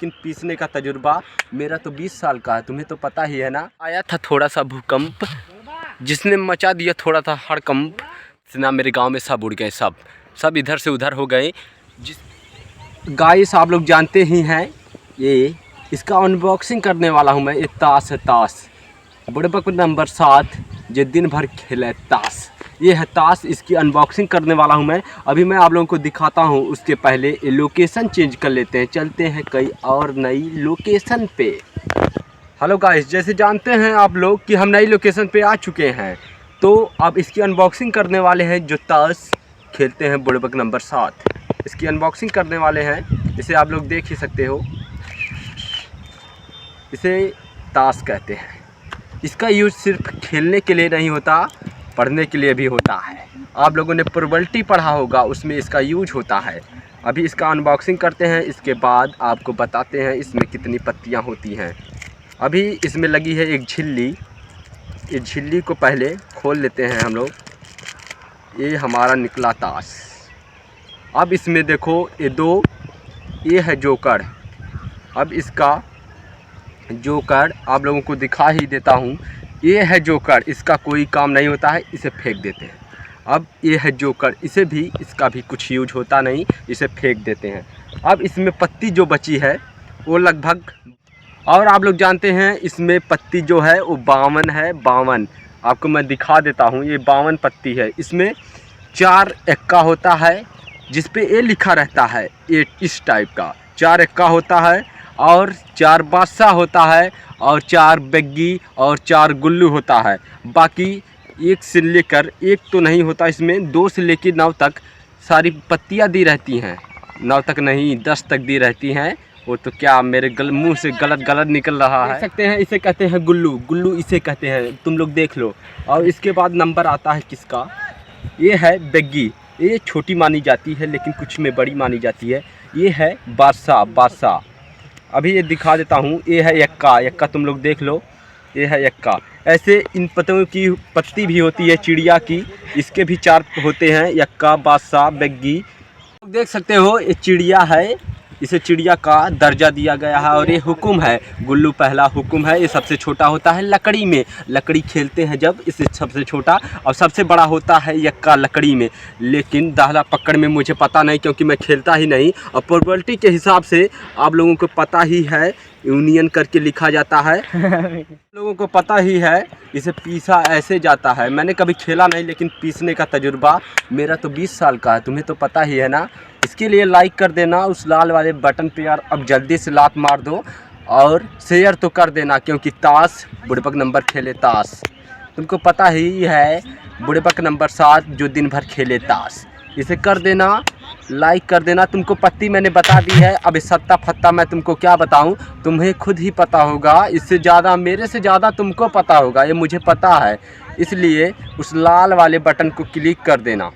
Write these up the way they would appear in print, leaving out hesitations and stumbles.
लेकिन पीसने का तजुर्बा मेरा तो 20 साल का है, तुम्हें तो पता ही है ना। आया था थोड़ा सा भूकंप जिसने मचा दिया थोड़ा सा हड़कंप ना, मेरे गांव में सब उड़ गए, सब इधर से उधर हो गए। जिस गाइस आप लोग जानते ही हैं, ये इसका अनबॉक्सिंग करने वाला हूँ मैं। ये ताश है, ताश बुड़बक नंबर 7 जो दिन भर खेले ताश, ये है ताश। इसकी अनबॉक्सिंग करने वाला हूं मैं। अभी मैं आप लोगों को दिखाता हूं, उसके पहले ये लोकेशन चेंज कर लेते हैं, चलते हैं कई और नई लोकेशन पे। हेलो गाइस, जैसे जानते हैं आप लोग कि हम नई लोकेशन पे आ चुके हैं, तो अब इसकी अनबॉक्सिंग करने वाले हैं। जो ताश खेलते हैं बुड़बक नंबर 7, इसकी अनबॉक्सिंग करने वाले हैं। इसे आप लोग देख ही सकते हो, इसे ताश कहते हैं। इसका यूज़ सिर्फ खेलने के लिए नहीं होता, पढ़ने के लिए भी होता है। आप लोगों ने प्रोबेबिलिटी पढ़ा होगा, उसमें इसका यूज होता है। अभी इसका अनबॉक्सिंग करते हैं, इसके बाद आपको बताते हैं इसमें कितनी पत्तियां होती हैं। अभी इसमें लगी है एक झिल्ली, इस झिल्ली को पहले खोल लेते हैं हम लोग। ये हमारा निकला ताश। अब इसमें देखो ये है जोकर। अब इसका जोकर आप लोगों को दिखा ही देता हूँ। ये है जोकर, इसका कोई काम नहीं होता है, इसे फेंक देते हैं। अब ये है जोकर, इसे भी इसका भी कुछ यूज होता नहीं, इसे फेंक देते हैं। अब इसमें पत्ती जो बची है वो लगभग, और आप लोग जानते हैं इसमें पत्ती जो है वो 52 है। 52 आपको मैं दिखा देता हूँ, ये 52 पत्ती है। इसमें 4 एक्का होता है, जिस पे ये लिखा रहता है, ये इस टाइप का 4 एक्का होता है, और 4 बादशाह होता है, और 4 बग्गी और 4 गुल्लू होता है। बाकी 1 से लेकर 1 तो नहीं होता, इसमें 2 से लेकर 9 तक सारी पत्तियां दी रहती हैं। 9 तक नहीं, 10 तक दी रहती हैं। वो तो क्या मेरे मुंह से गलत निकल रहा है। देख सकते हैं, इसे कहते हैं गुल्लू, गुल्लू इसे कहते हैं, तुम लोग देख लो। और इसके बाद नंबर आता है किसका, ये है बग्गी। ये छोटी मानी जाती है लेकिन कुछ में बड़ी मानी जाती है। ये है बादशाह, बादशाह। अभी ये दिखा देता हूँ, ये है यक्का, यक्का तुम लोग देख लो, ये है यक्का। ऐसे इन पत्तों की पत्ती भी होती है चिड़िया की, इसके भी 4 होते हैं, यक्का, बादशाह, बग्गी। देख सकते हो ये चिड़िया है, इसे चिड़िया का दर्जा दिया गया है। और ये हुकुम है, गुल्लू पहला हुकुम है। ये सबसे छोटा होता है लकड़ी में, लकड़ी खेलते हैं जब, इसे सबसे छोटा। और सबसे बड़ा होता है यक्का लकड़ी में, लेकिन दाहला पकड़ में मुझे पता नहीं, क्योंकि मैं खेलता ही नहीं। और प्रोबेबिलिटी के हिसाब से आप लोगों को पता ही है, यूनियन करके लिखा जाता है। लोगों को पता ही है, इसे पीसा ऐसे जाता है। मैंने कभी खेला नहीं, लेकिन पीसने का तजुर्बा मेरा तो 20 साल का है, तुम्हें तो पता ही है ना। इसके लिए लाइक कर देना उस लाल वाले बटन पे यार, अब जल्दी से लात मार दो, और शेयर तो कर देना, क्योंकि ताश बुड़बक नंबर खेले ताश। तुमको पता ही है बुड़बक नंबर 7 जो दिन भर खेले ताश। इसे कर देना, लाइक कर देना। तुमको पत्ती मैंने बता दी है, अब सत्ता फत्ता मैं तुमको क्या बताऊं, तुम्हें खुद ही पता होगा। इससे ज़्यादा, मेरे से ज़्यादा तुमको पता होगा, ये मुझे पता है। इसलिए उस लाल वाले बटन को क्लिक कर देना।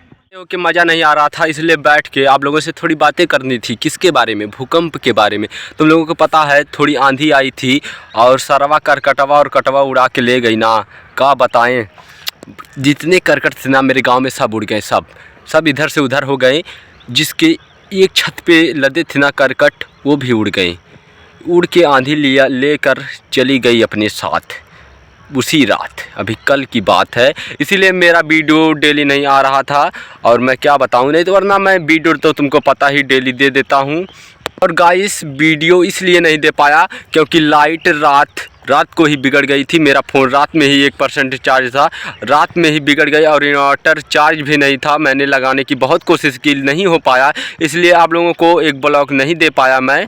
कि मज़ा नहीं आ रहा था, इसलिए बैठ के आप लोगों से थोड़ी बातें करनी थी। किसके बारे में? भूकंप के बारे में। तुम लोगों को पता है थोड़ी आंधी आई थी और सरवा करकटवा और कटवा उड़ा के ले गई ना, क्या बताएं। जितने करकट थे ना मेरे गांव में सब उड़ गए, सब इधर से उधर हो गए। जिसके एक छत पे लदे थे ना करकट, वो भी उड़ गए। उड़ के आंधी लेकर चली गई अपने साथ उसी रात। अभी कल की बात है, इसीलिए मेरा वीडियो डेली नहीं आ रहा था। और मैं क्या बताऊं, नहीं तो वरना मैं वीडियो तो तुमको पता ही डेली दे देता हूं। और गाइस वीडियो इसलिए नहीं दे पाया क्योंकि लाइट रात को ही बिगड़ गई थी। मेरा फ़ोन रात में ही 1% चार्ज था, रात में ही बिगड़ गई। और इन्वर्टर चार्ज भी नहीं था, मैंने लगाने की बहुत कोशिश की, नहीं हो पाया। इसलिए आप लोगों को एक ब्लॉग नहीं दे पाया मैं।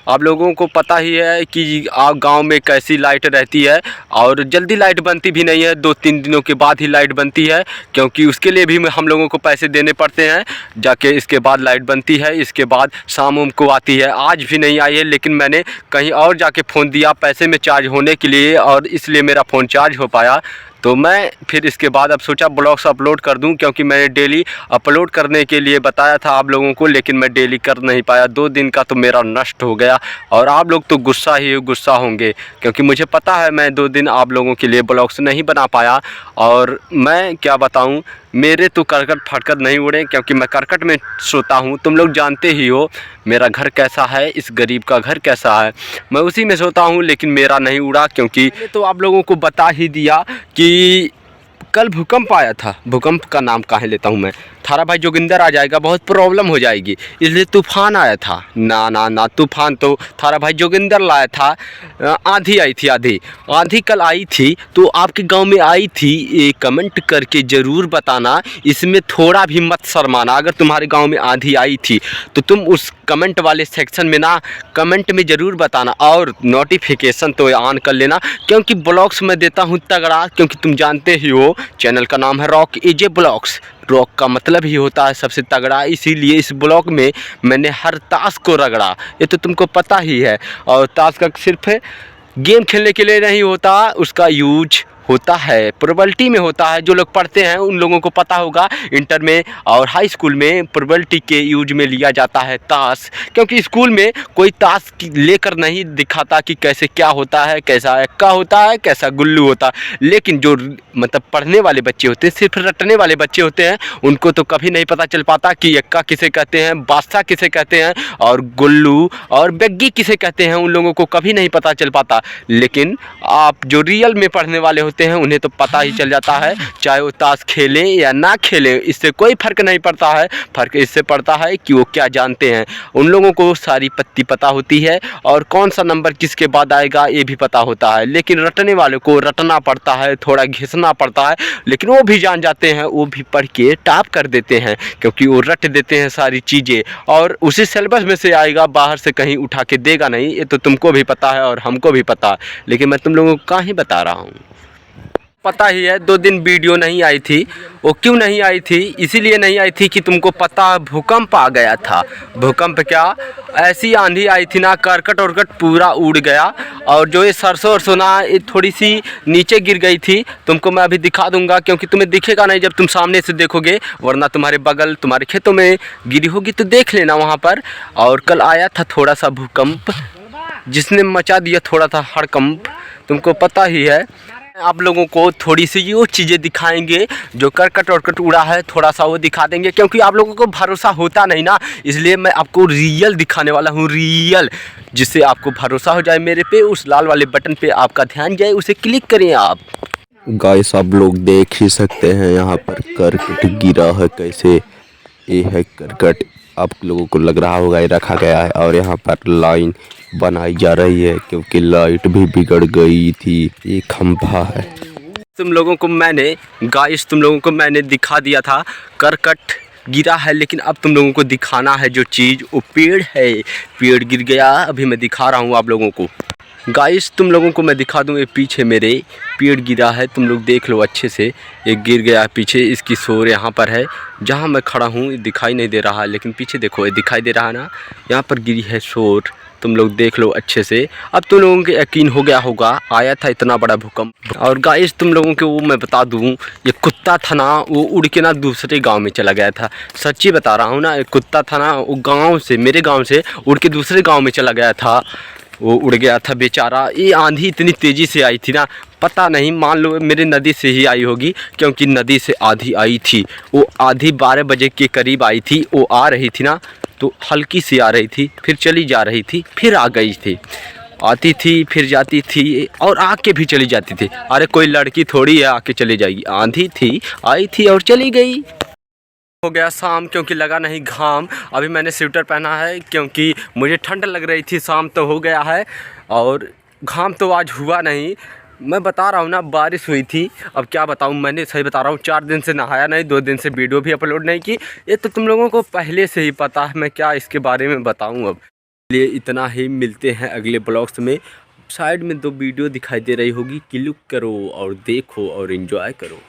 आप लोगों को पता ही है कि गांव में कैसी लाइट रहती है, और जल्दी लाइट बनती भी नहीं है, 2-3 दिनों के बाद ही लाइट बनती है, क्योंकि उसके लिए भी हम लोगों को पैसे देने पड़ते हैं। जाके इसके बाद लाइट बनती है, इसके बाद शाम को आती है। आज भी नहीं आई है, लेकिन मैंने कहीं और जाके फ़ोन दिया पैसे में चार्ज होने के लिए, और इसलिए मेरा फ़ोन चार्ज हो पाया। तो मैं फिर इसके बाद अब सोचा ब्लॉग्स अपलोड कर दूं, क्योंकि मैंने डेली अपलोड करने के लिए बताया था आप लोगों को, लेकिन मैं डेली कर नहीं पाया। 2 दिन का तो मेरा नष्ट हो गया और आप लोग तो गुस्सा होंगे, क्योंकि मुझे पता है मैं 2 दिन आप लोगों के लिए ब्लॉग्स नहीं बना पाया। और मैं क्या बताऊं, मेरे तो करकट फटकर नहीं उड़े, क्योंकि मैं करकट में सोता हूं। तुम लोग जानते ही हो मेरा घर कैसा है, इस गरीब का घर कैसा है, मैं उसी में सोता हूं। लेकिन मेरा नहीं उड़ा, क्योंकि तो आप लोगों को बता ही दिया कि कल भूकंप आया था। भूकंप का नाम काहे लेता हूँ मैं, थारा भाई जोगिंदर आ जाएगा, बहुत प्रॉब्लम हो जाएगी, इसलिए तूफान आया था। ना तूफान तो थारा भाई जोगिंदर लाया था। आंधी आई थी, आंधी कल आई थी, तो आपके गांव में आई थी, ये कमेंट करके ज़रूर बताना। इसमें थोड़ा भी मत शर्माना। अगर तुम्हारे गांव में आंधी आई थी तो तुम उस कमेंट वाले सेक्शन में ना कमेंट में ज़रूर बताना, और नोटिफिकेशन तो ऑन कर लेना, क्योंकि ब्लॉग्स मैं देता हूँ तगड़ा। क्योंकि तुम जानते ही हो चैनल का नाम है रॉक एजे ब्लॉग्स। रॉक का मतलब ही होता है सबसे तगड़ा, इसीलिए इस ब्लॉग में मैंने हर ताश को रगड़ा, ये तो तुमको पता ही है। और ताश का सिर्फ गेम खेलने के लिए नहीं होता, उसका यूज होता है, प्रोबेबिलिटी में होता है। जो लोग पढ़ते हैं उन लोगों को पता होगा, इंटर में और हाई स्कूल में प्रोबेबिलिटी के यूज में लिया जाता है ताश। क्योंकि स्कूल में कोई ताश लेकर नहीं दिखाता कि कैसे क्या होता है, कैसा एक्का होता है, कैसा गुल्लू होता है। लेकिन जो मतलब पढ़ने वाले बच्चे होते हैं, सिर्फ रटने वाले बच्चे होते हैं, उनको तो कभी नहीं पता चल पाता कि एक्का किसे कहते हैं, बादशाह किसे कहते हैं, और गुल्लू और बेग्गी किसे कहते हैं, उन लोगों को कभी नहीं पता चल पाता। लेकिन आप जो रियल में पढ़ने वाले होते हैं उन्हें तो पता ही चल जाता है, चाहे वो ताश खेलें या ना खेलें, इससे कोई फ़र्क नहीं पड़ता है। फ़र्क इससे पड़ता है कि वो क्या जानते हैं। उन लोगों को सारी पत्ती पता होती है, और कौन सा नंबर किसके बाद आएगा ये भी पता होता है। लेकिन रटने वाले को रटना पड़ता है, थोड़ा घिसना पड़ता है, लेकिन वो भी जान जाते हैं, वो भी पढ़ के टॉप कर देते हैं, क्योंकि वो रट देते हैं सारी चीज़ें। और उसी सिलेबस में से आएगा, बाहर से कहीं उठा के देगा नहीं, ये तो तुमको भी पता है और हमको भी पता है। लेकिन मैं तुम लोगों को कहाँ बता रहा हूँ, पता ही है। 2 दिन वीडियो नहीं आई थी, वो क्यों नहीं आई थी, इसीलिए नहीं आई थी कि तुमको पता भूकंप आ गया था। भूकंप क्या, ऐसी आंधी आई थी ना, करकट वर्कट पूरा उड़ गया। और जो ये सरसों वरसों ना, ये थोड़ी सी नीचे गिर गई थी, तुमको मैं अभी दिखा दूंगा, क्योंकि तुम्हें दिखेगा नहीं जब तुम सामने से देखोगे, वरना तुम्हारे बगल तुम्हारे खेतों में गिरी होगी तो देख लेना वहाँ पर। और कल आया था थोड़ा सा भूकंप, जिसने मचा दिया थोड़ा सा हड़कंप, तुमको पता ही है। आप लोगों को थोड़ी सी वो चीज़ें दिखाएंगे जो करकट वर्कट उड़ा है, थोड़ा सा वो दिखा देंगे, क्योंकि आप लोगों को भरोसा होता नहीं ना, इसलिए मैं आपको रियल दिखाने वाला हूँ, रियल, जिससे आपको भरोसा हो जाए मेरे पे। उस लाल वाले बटन पे आपका ध्यान जाए, उसे क्लिक करें आप। गाइस आप लोग देख ही सकते हैं यहाँ पर करकट गिरा है, कैसे ये है करकट, आप लोगों को लग रहा होगा ये रखा गया है। और यहाँ पर लाइन बनाई जा रही है, क्योंकि लाइट भी बिगड़ गई थी। ये खंभा है। तुम लोगों को मैंने दिखा दिया था करकट गिरा है, लेकिन अब तुम लोगों को दिखाना है जो चीज़, वो पेड़ है। पेड़ गिर गया, अभी मैं दिखा रहा हूँ आप लोगों को। गाइस तुम लोगों को मैं दिखा दूँ, ये पीछे मेरे पेड़ गिरा है, तुम लोग देख लो अच्छे से। ये गिर गया पीछे, इसकी शोर यहाँ पर है, जहाँ मैं खड़ा हूँ ये दिखाई नहीं दे रहा है, लेकिन पीछे देखो ये दिखाई दे रहा है ना, यहाँ पर गिरी है शोर, तुम लोग देख लो अच्छे से। अब तुम लोगों को यकीन हो गया होगा, आया था इतना बड़ा भूकंप। और गाइस तुम लोगों को वो मैं बता दूँ, ये कुत्ता था ना, वो उड़ के ना दूसरे गांव में चला गया था। सच्ची बता रहा हूँ ना, एक कुत्ता था ना, वो गांव से, मेरे गांव से उड़ के दूसरे गांव में चला गया था, वो उड़ गया था बेचारा। ये आंधी इतनी तेज़ी से आई थी ना, पता नहीं, मान लो मेरे नदी से ही आई होगी, क्योंकि नदी से आंधी आई थी। वो आंधी 12 बजे के करीब आई थी, वो आ रही थी ना, तो हल्की सी आ रही थी, फिर चली जा रही थी, फिर आ गई थी, आती थी फिर जाती थी, और आके भी चली जाती थी। अरे कोई लड़की थोड़ी है आके चली जाएगी, आंधी थी, आई थी और चली गई। हो गया शाम, क्योंकि लगा नहीं घाम। अभी मैंने स्वेटर पहना है, क्योंकि मुझे ठंड लग रही थी। शाम तो हो गया है और घाम तो आज हुआ नहीं। मैं बता रहा हूँ ना, बारिश हुई थी। अब क्या बताऊँ, मैंने सही बता रहा हूँ, 4 दिन से नहाया नहीं, 2 दिन से वीडियो भी अपलोड नहीं की। ये तो तुम लोगों को पहले से ही पता है, मैं क्या इसके बारे में बताऊँ। अब लिए इतना ही, मिलते हैं अगले ब्लॉग्स में। साइड में 2 वीडियो दिखाई दे रही होगी, क्लिक करो और देखो और एंजॉय करो।